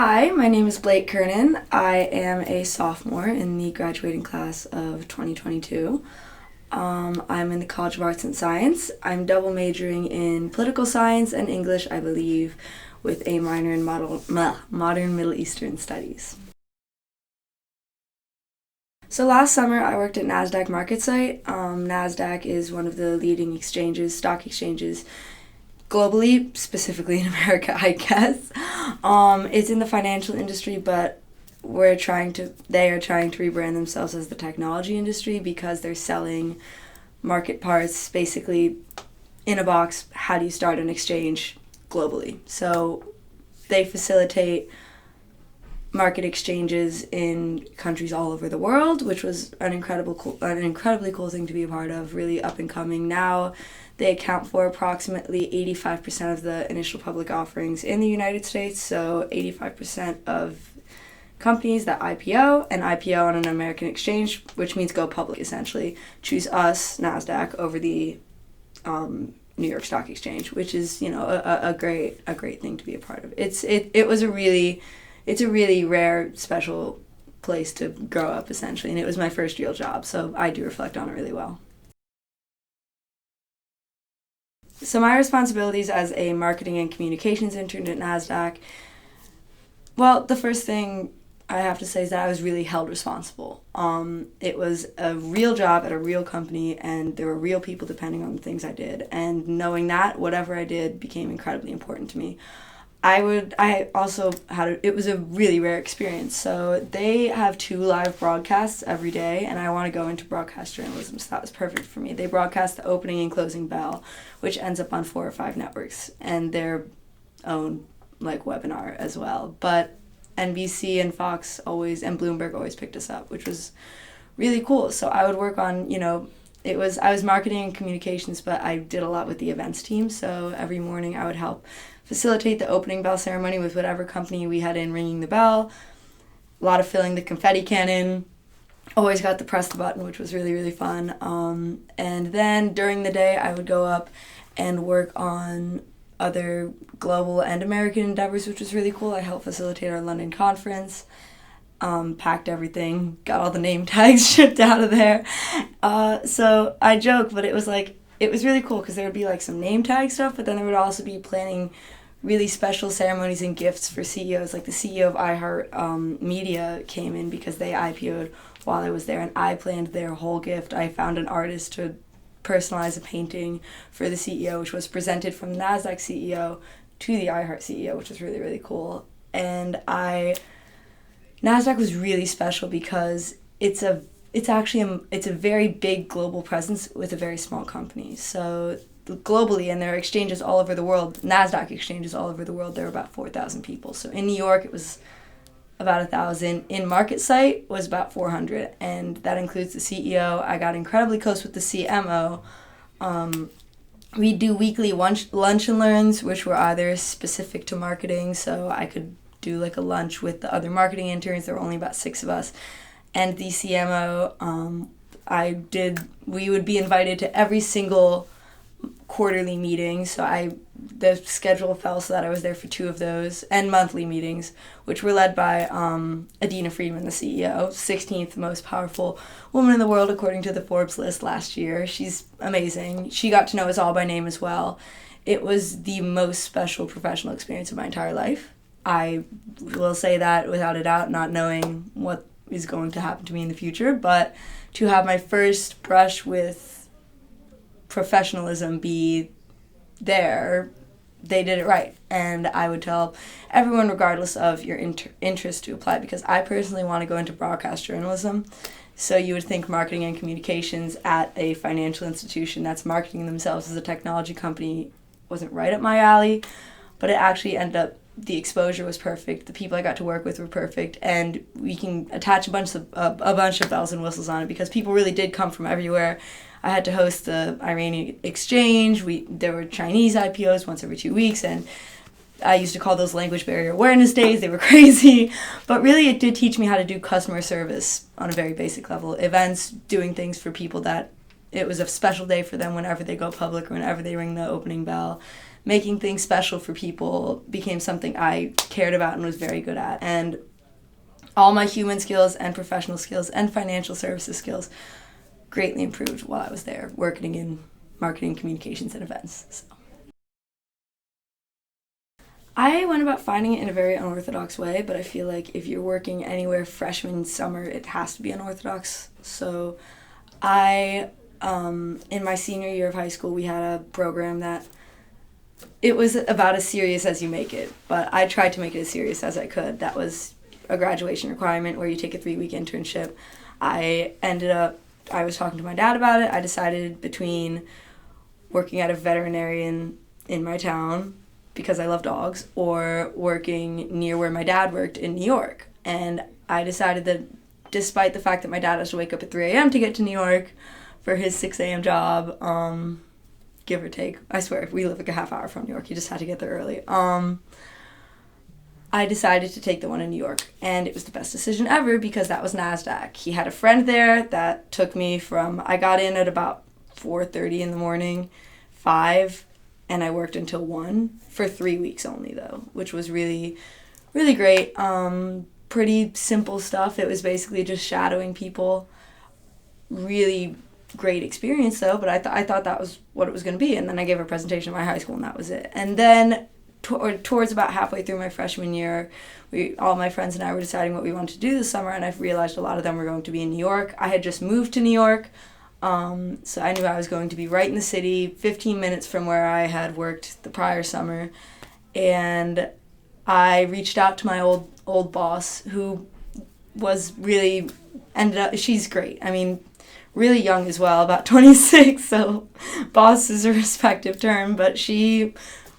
Hi, my name is Blake Kernen. I am a sophomore in the graduating class of 2022. I'm in the College of Arts and Science. I'm double majoring in political science and English, I believe, with a minor in modern Middle Eastern studies. So last summer I worked at Nasdaq MarketSite. Nasdaq is one of the leading stock exchanges globally, specifically in America, I guess. It's in the financial industry, but they are trying to rebrand themselves as the technology industry because they're selling market parts, basically in a box. How do you start an exchange globally? So they facilitate market exchanges in countries all over the world, which was an incredibly cool thing to be a part of, really up and coming. Now they account for approximately 85% of the initial public offerings in the United States, so 85% of companies that IPO on an American exchange, which means go public essentially, choose us, NASDAQ, over the New York Stock Exchange, which is, a great thing to be a part of. It's a really rare, special place to grow up, essentially, and it was my first real job, so I do reflect on it really well. So my responsibilities as a marketing and communications intern at NASDAQ, well, the first thing I have to say is that I was really held responsible. It was a real job at a real company, and there were real people depending on the things I did, and knowing that, whatever I did became incredibly important to me. It was a really rare experience. So they have 2 live broadcasts every day, and I want to go into broadcast journalism, so that was perfect for me. They broadcast the opening and closing bell, which ends up on 4 or 5 networks, and their own, webinar as well. But NBC and Fox and Bloomberg always picked us up, which was really cool. So I would work on, I was marketing and communications, but I did a lot with the events team, so every morning I would help facilitate the opening bell ceremony with whatever company we had in ringing the bell. A lot of filling the confetti cannon. Always got to press the button, which was really, really fun. And then during the day, I would go up and work on other global and American endeavors, which was really cool. I helped facilitate our London conference. Packed everything, got all the name tags shipped out of there. So I joke, but it was really cool because there would be some name tag stuff, but then there would also be planning really special ceremonies and gifts for CEOs. Like the CEO of iHeart Media came in because they IPO'd while I was there, and I planned their whole gift. I found an artist to personalize a painting for the CEO, which was presented from the Nasdaq CEO to the iHeart CEO, which was really, really cool. And Nasdaq was really special because it's a very big global presence with a very small company. So globally, and there are exchanges all over the world, NASDAQ exchanges all over the world, there are about 4,000 people. So in New York, it was about 1,000. In MarketSite was about 400, and that includes the CEO. I got incredibly close with the CMO. We do weekly lunch and learns, which were either specific to marketing, so I could do a lunch with the other marketing interns. There were only about 6 of us. And the CMO, we would be invited to every single quarterly meeting, so the schedule fell so that I was there for 2 of those, and monthly meetings, which were led by Adina Friedman, the CEO, 16th most powerful woman in the world according to the Forbes list last year. She's amazing. She got to know us all by name as well. It was the most special professional experience of my entire life. I will say that without a doubt, not knowing what is going to happen to me in the future, but to have my first brush with professionalism be there, they did it right. And I would tell everyone, regardless of your interest, to apply, because I personally want to go into broadcast journalism. So you would think marketing and communications at a financial institution that's marketing themselves as a technology company wasn't right up my alley, but it actually ended up, the exposure was perfect, the people I got to work with were perfect, and we can attach a bunch of bells and whistles on it because people really did come from everywhere. I had to host the Iranian exchange. There were Chinese IPOs once every 2 weeks, and I used to call those language barrier awareness days. They were crazy, but really it did teach me how to do customer service on a very basic level. Events, doing things for people that it was a special day for them whenever they go public or whenever they ring the opening bell, making things special for people became something I cared about and was very good at. And all my human skills and professional skills and financial services skills greatly improved while I was there working in marketing, communications, and events. So. I went about finding it in a very unorthodox way, but I feel like if you're working anywhere freshman summer, it has to be unorthodox. So in my senior year of high school, we had a program that it was about as serious as you make it, but I tried to make it as serious as I could. That was a graduation requirement where you take a 3-week internship. I was talking to my dad about it. I decided between working at a veterinarian in my town because I love dogs, or working near where my dad worked in New York. And I decided that despite the fact that my dad has to wake up at 3 a.m. to get to New York for his 6 a.m. job, give or take, I swear, we live like a half hour from New York, you just had to get there early. I decided to take the one in New York, and it was the best decision ever because that was Nasdaq. He had a friend there that took me I got in at about 4:30 in the morning, 5, and I worked until 1 for 3 weeks only though, which was really, really great. Pretty simple stuff. It was basically just shadowing people. Really great experience though, but I thought that was what it was going to be, and then I gave a presentation at my high school and that was it. And then towards about halfway through my freshman year, all my friends and I were deciding what we wanted to do this summer, and I realized a lot of them were going to be in New York. I had just moved to New York, so I knew I was going to be right in the city, 15 minutes from where I had worked the prior summer, and I reached out to my old boss, who was really she's great. I mean, really young as well, about 26, so boss is a respective term, but she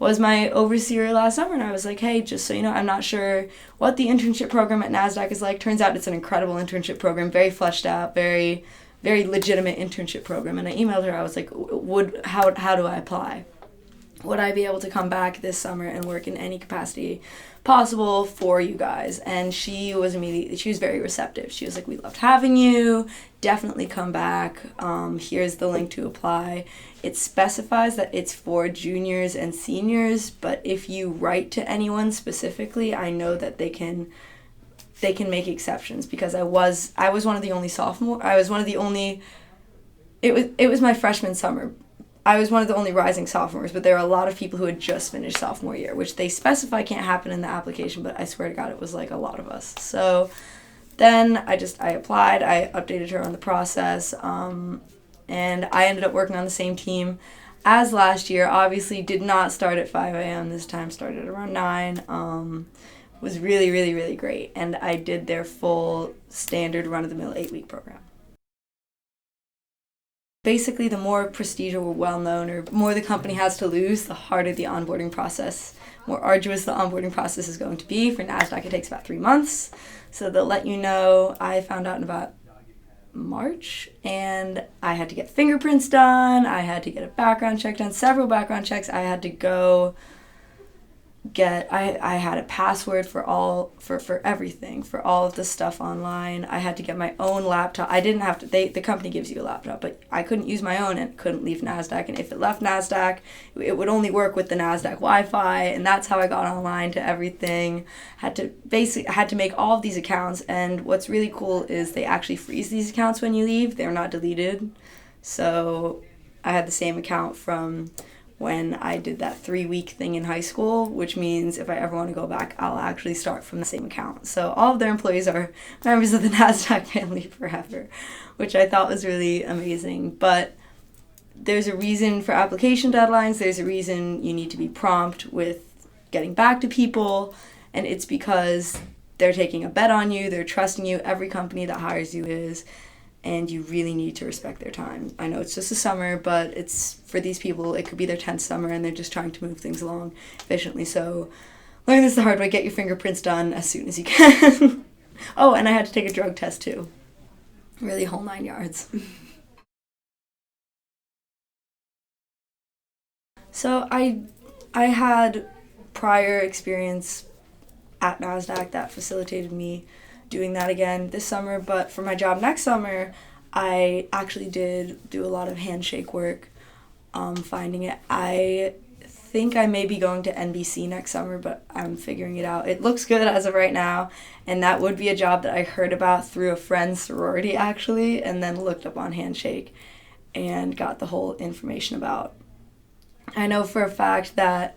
was my overseer last summer, and I was like, hey, just so you know, I'm not sure what the internship program at Nasdaq is like. Turns out it's an incredible internship program, very fleshed out, very, very legitimate internship program. And I emailed her. I was like, how do I apply? Would I be able to come back this summer and work in any capacity possible for you guys? And she was very receptive. She was like, we loved having you, definitely come back. Here's the link to apply. It specifies that it's for juniors and seniors, but if you write to anyone specifically, I know that they can make exceptions, because I was one of the only it was my freshman summer. I was one of the only rising sophomores, but there are a lot of people who had just finished sophomore year, which they specify can't happen in the application, but I swear to God, it was like a lot of us. So then I applied, I updated her on the process, and I ended up working on the same team as last year. Obviously did not start at 5 a.m. This time, started around 9. Was really, really, really great. And I did their full standard run-of-the-mill 8-week program. Basically, the more prestige or well-known or more the company has to lose, the harder the onboarding process, more arduous the onboarding process is going to be. For Nasdaq, it takes about 3 months. So they'll let you know. I found out in about March, and I had to get fingerprints done. I had to get a background check done, several background checks. I had to go I had a password for everything, for all of the stuff online. I had to get my own laptop. I didn't have to, the company gives you a laptop, but I couldn't use my own and couldn't leave Nasdaq. And if it left Nasdaq, it would only work with the Nasdaq Wi-Fi, and that's how I got online to everything. I had to make all of these accounts, and what's really cool is they actually freeze these accounts when you leave. They're not deleted. So I had the same account from when I did that 3-week thing in high school, which means if I ever want to go back, I'll actually start from the same account. So all of their employees are members of the Nasdaq family forever, which I thought was really amazing. But there's a reason for application deadlines. There's a reason you need to be prompt with getting back to people, and it's because they're taking a bet on you. They're trusting you. Every company that hires you is. And you really need to respect their time. I know it's just a summer, but it's for these people, it could be their 10th summer, and they're just trying to move things along efficiently. So learn this the hard way. Get your fingerprints done as soon as you can. Oh, and I had to take a drug test too. Really, whole 9 yards. So I had prior experience at Nasdaq that facilitated me doing that again this summer, but for my job next summer, I actually did do a lot of handshake work, finding it. I think I may be going to NBC next summer, but I'm figuring it out. It looks good as of right now, and that would be a job that I heard about through a friend's sorority, actually, and then looked up on Handshake and got the whole information about. I know for a fact that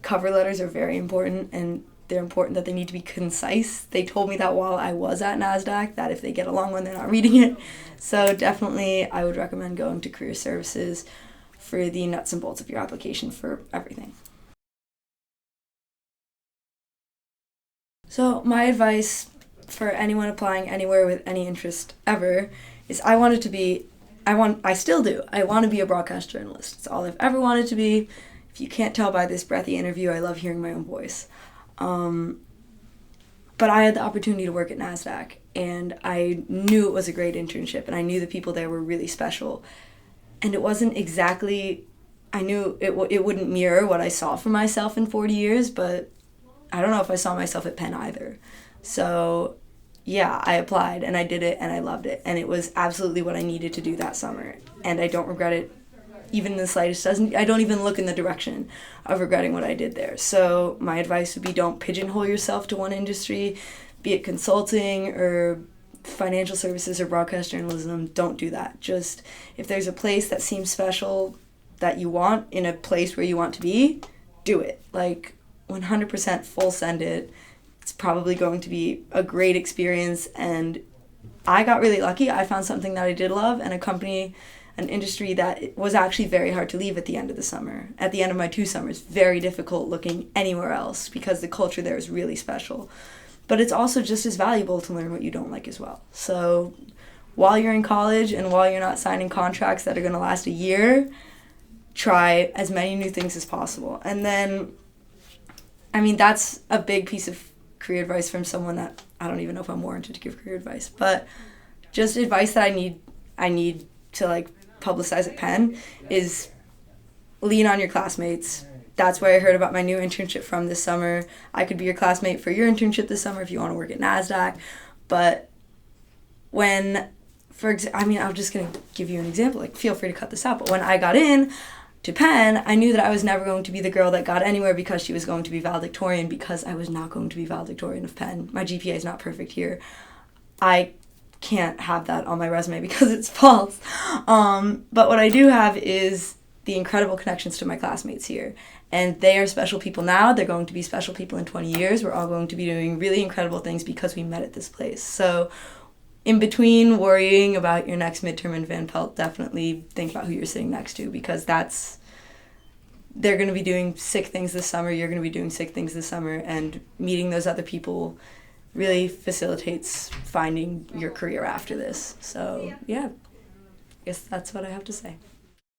cover letters are very important, and they're important that they need to be concise. They told me that while I was at Nasdaq, that if they get a long one, they're not reading it. So definitely I would recommend going to career services for the nuts and bolts of your application for everything. So my advice for anyone applying anywhere with any interest ever is I still do. I want to be a broadcast journalist. It's all I've ever wanted to be. If you can't tell by this breathy interview, I love hearing my own voice. But I had the opportunity to work at Nasdaq, and I knew it was a great internship, and I knew the people there were really special. And it wasn't exactly, I knew it wouldn't mirror what I saw for myself in 40 years, but I don't know if I saw myself at Penn either. So yeah, I applied and I did it and I loved it. And it was absolutely what I needed to do that summer. And I don't regret it even in the slightest. I don't even look in the direction of regretting what I did there. So my advice would be, don't pigeonhole yourself to one industry, be it consulting or financial services or broadcast journalism. Don't do that. Just if there's a place that seems special that you want in a place where you want to be, do it. Like 100% full send it. It's probably going to be a great experience, and I got really lucky. I found something that I did love and a company, an industry that was actually very hard to leave at the end of the summer. At the end of my 2 summers, very difficult looking anywhere else because the culture there is really special. But it's also just as valuable to learn what you don't like as well. So while you're in college and while you're not signing contracts that are going to last a year, try as many new things as possible. And then, I mean, that's a big piece of career advice from someone that I don't even know if I'm warranted to give career advice, but just advice that I need to like publicize at Penn is lean on your classmates. That's where I heard about my new internship from this summer. I could be your classmate for your internship this summer if you want to work at Nasdaq. But I'm just going to give you an example. Like, feel free to cut this out. But when I got in to Penn, I knew that I was never going to be the girl that got anywhere because she was going to be valedictorian, because I was not going to be valedictorian of Penn. My GPA is not perfect here. I can't have that on my resume because it's false. But what I do have is the incredible connections to my classmates here. And they are special people now. They're going to be special people in 20 years. We're all going to be doing really incredible things because we met at this place. So in between worrying about your next midterm in Van Pelt, definitely think about who you're sitting next to, because they're going to be doing sick things this summer. You're going to be doing sick things this summer. And meeting those other people really facilitates finding your career after this. So yeah, I guess that's what I have to say.